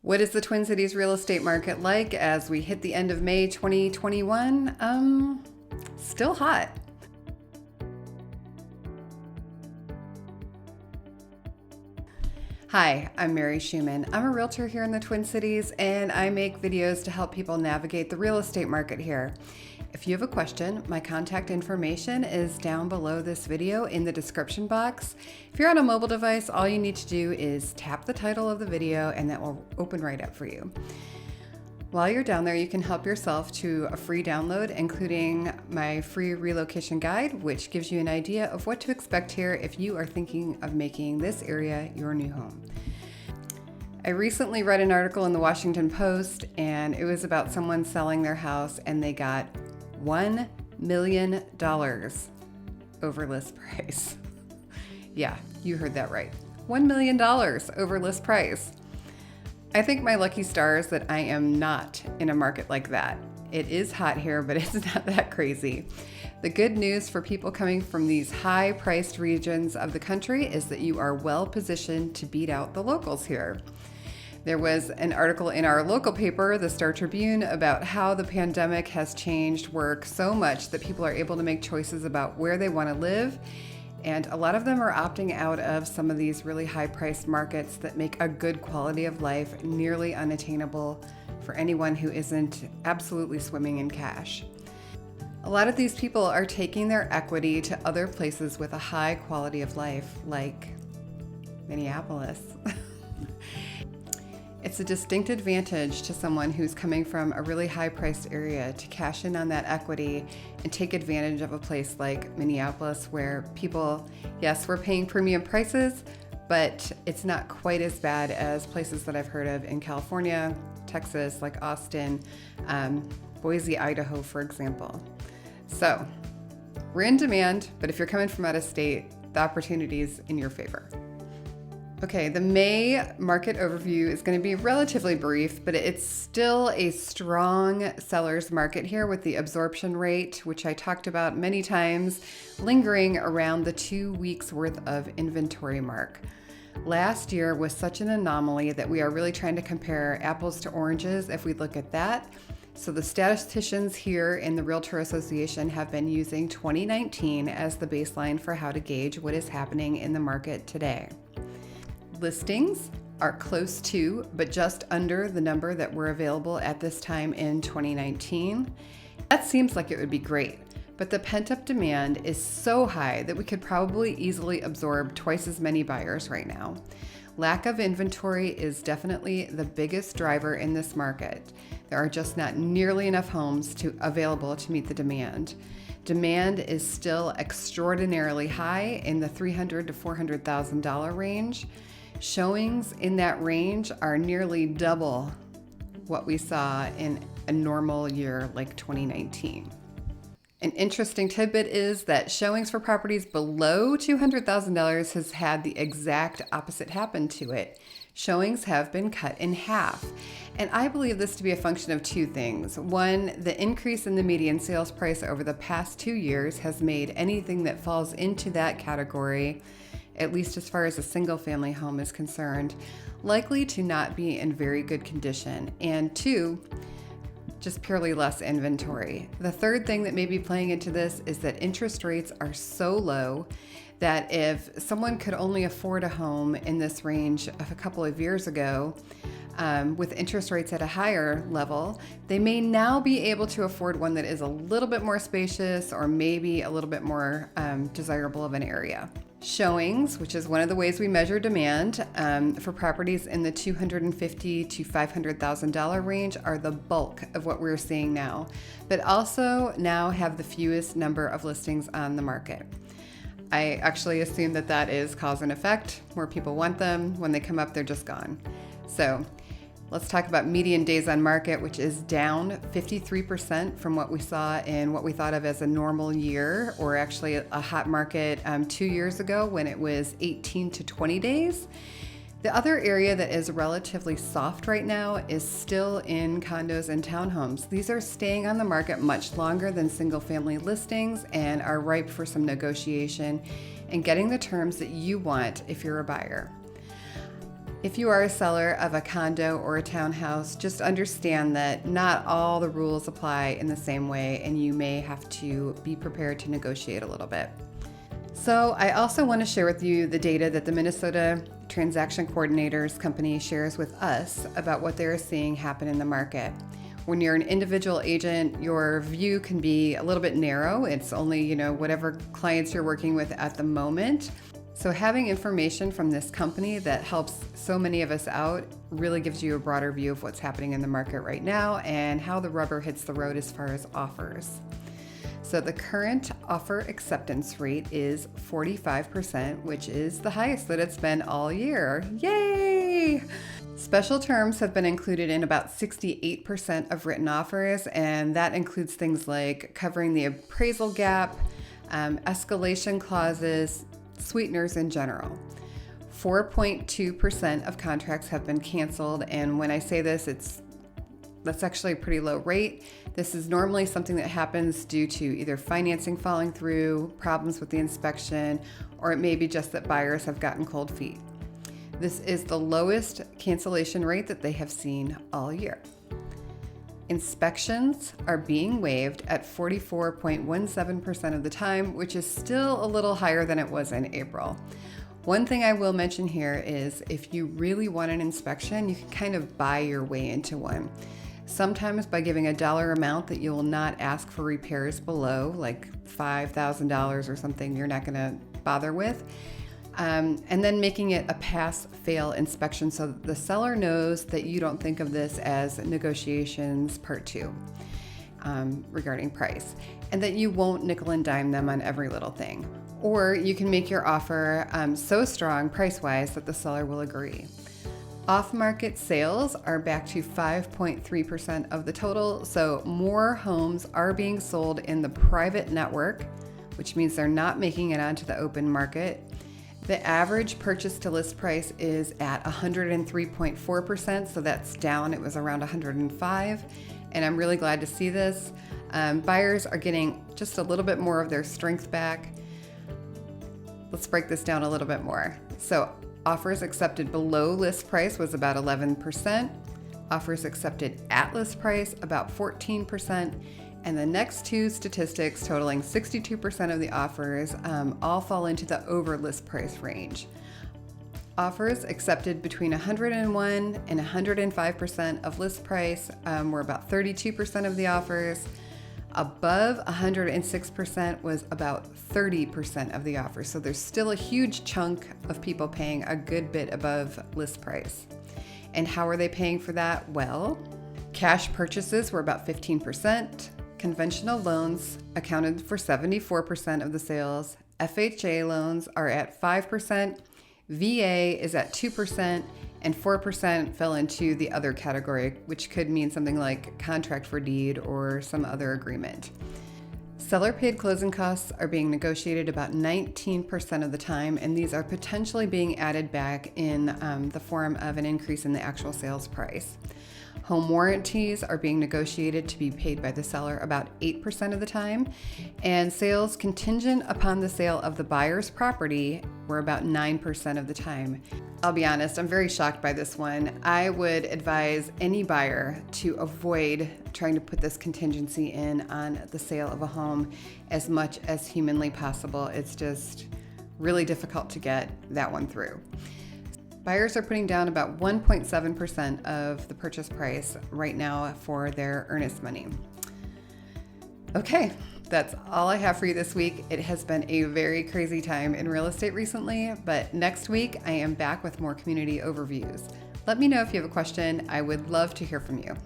What is the Twin Cities real estate market like as we hit the end of May 2021? Still hot. Hi, I'm Schumann. I'm a realtor here in the Twin Cities, and I make videos to help people navigate the real estate market here. If you have a question, my contact information is down below this video in the description box. If you're on a mobile device, all you need to do is tap the title of the video and that will open right up for you. While you're down there, you can help yourself to a free download, including my free relocation guide, which gives you an idea of what to expect here if you are thinking of making this area your new home. I recently read an article in the Washington Post, and it was about someone selling their house and they got $1 million over list price. Yeah, you heard that right. $1 million over list price. I think my lucky stars that I am not in a market like that. It is hot here, but it's not that crazy. The good news for people coming from these high-priced regions of the country is that you are well positioned to beat out the locals here. There was an article in our local paper, the Star Tribune, about how the pandemic has changed work so much that people are able to make choices about where they want to live. And a lot of them are opting out of some of these really high-priced markets that make a good quality of life nearly unattainable for anyone who isn't absolutely swimming in cash. A lot of these people are taking their equity to other places with a high quality of life, like Minneapolis. It's a distinct advantage to someone who's coming from a really high-priced area to cash in on that equity and take advantage of a place like Minneapolis where people, yes, we're paying premium prices, but it's not quite as bad as places that I've heard of in California, Texas, like Austin, Boise, Idaho, for example. So we're in demand, but if you're coming from out of state, the opportunity is in your favor. Okay, the May market overview is going to be relatively brief, but it's still a strong seller's market here with the absorption rate, which I talked about many times, lingering around the 2 weeks worth of inventory mark. Last year was such an anomaly that we are really trying to compare apples to oranges if we look at that. So the statisticians here in the Realtor Association have been using 2019 as the baseline for how to gauge what is happening in the market today. Listings are close to, but just under the number that were available at this time in 2019. That seems like it would be great, but the pent-up demand is so high that we could probably easily absorb twice as many buyers right now. Lack of inventory is definitely the biggest driver in this market. There are just not nearly enough homes available to meet the demand. Demand is still extraordinarily high in the $300,000 to $400,000 range. Showings in that range are nearly double what we saw in a normal year like 2019. An interesting tidbit is that showings for properties below $200,000 has had the exact opposite happen to it. Showings have been cut in half. And I believe this to be a function of two things. One, the increase in the median sales price over the past 2 years has made anything that falls into that category, at least as far as a single family home is concerned, likely to not be in very good condition. And two, just purely less inventory. The third thing that may be playing into this is that interest rates are so low that if someone could only afford a home in this range of a couple of years ago, with interest rates at a higher level, they may now be able to afford one that is a little bit more spacious or maybe a little bit more desirable of an area. Showings, which is one of the ways we measure demand for properties in the $250,000 to $500,000 range, are the bulk of what we're seeing now, but also now have the fewest number of listings on the market. I actually assume that that is cause and effect. More people want them. When they come up, they're just gone. So let's talk about median days on market, which is down 53% from what we saw in what we thought of as a normal year, or actually a hot market 2 years ago when it was 18 to 20 days. The other area that is relatively soft right now is still in condos and townhomes. These are staying on the market much longer than single family listings and are ripe for some negotiation and getting the terms that you want if you're a buyer. If you are a seller of a condo or a townhouse, just understand that not all the rules apply in the same way, and you may have to be prepared to negotiate a little bit. So I also want to share with you the data that the Minnesota Transaction Coordinators Company shares with us about what they're seeing happen in the market. When you're an individual agent, your view can be a little bit narrow. It's only, whatever clients you're working with at the moment. So having information from this company that helps so many of us out really gives you a broader view of what's happening in the market right now and how the rubber hits the road as far as offers. So the current offer acceptance rate is 45%, which is the highest that it's been all year. Yay! Special terms have been included in about 68% of written offers, and that includes things like covering the appraisal gap, escalation clauses, sweeteners in general. 4.2% of contracts have been canceled, and when I say this, that's actually a pretty low rate. This is normally something that happens due to either financing falling through, problems with the inspection, or it may be just that buyers have gotten cold feet. This is the lowest cancellation rate that they have seen all year. Inspections are being waived at 44.17% of the time, which is still a little higher than it was in April. One thing I will mention here is if you really want an inspection, you can kind of buy your way into one. Sometimes by giving a dollar amount that you will not ask for repairs below, like $5,000 or something you're not going to bother with, and then making it a pass-fail inspection so that the seller knows that you don't think of this as negotiations part 2 regarding price, and that you won't nickel and dime them on every little thing. Or you can make your offer so strong price-wise that the seller will agree. Off-market sales are back to 5.3% of the total, so more homes are being sold in the private network, which means they're not making it onto the open market. The average purchase to list price is at 103.4%, so that's down. It was around 105, and I'm really glad to see this. Buyers are getting just a little bit more of their strength back. Let's break this down a little bit more. So offers accepted below list price was about 11%. Offers accepted at list price about 14%. And the next two statistics, totaling 62% of the offers, all fall into the over list price range. Offers accepted between 101 and 105% of list price were about 32% of the offers. Above 106% was about 30% of the offers. So there's still a huge chunk of people paying a good bit above list price. And how are they paying for that? Well, cash purchases were about 15%. Conventional loans accounted for 74% of the sales. FHA loans are at 5%. VA is at 2%. And 4% fell into the other category, which could mean something like contract for deed or some other agreement. Seller paid closing costs are being negotiated about 19% of the time, and these are potentially being added back in the form of an increase in the actual sales price. Home warranties are being negotiated to be paid by the seller about 8% of the time, and sales contingent upon the sale of the buyer's property were about 9% of the time. I'll be honest, I'm very shocked by this one. I would advise any buyer to avoid trying to put this contingency in on the sale of a home as much as humanly possible. It's just really difficult to get that one through. Buyers are putting down about 1.7% of the purchase price right now for their earnest money. Okay, that's all I have for you this week. It has been a very crazy time in real estate recently, but next week I am back with more community overviews. Let me know if you have a question. I would love to hear from you.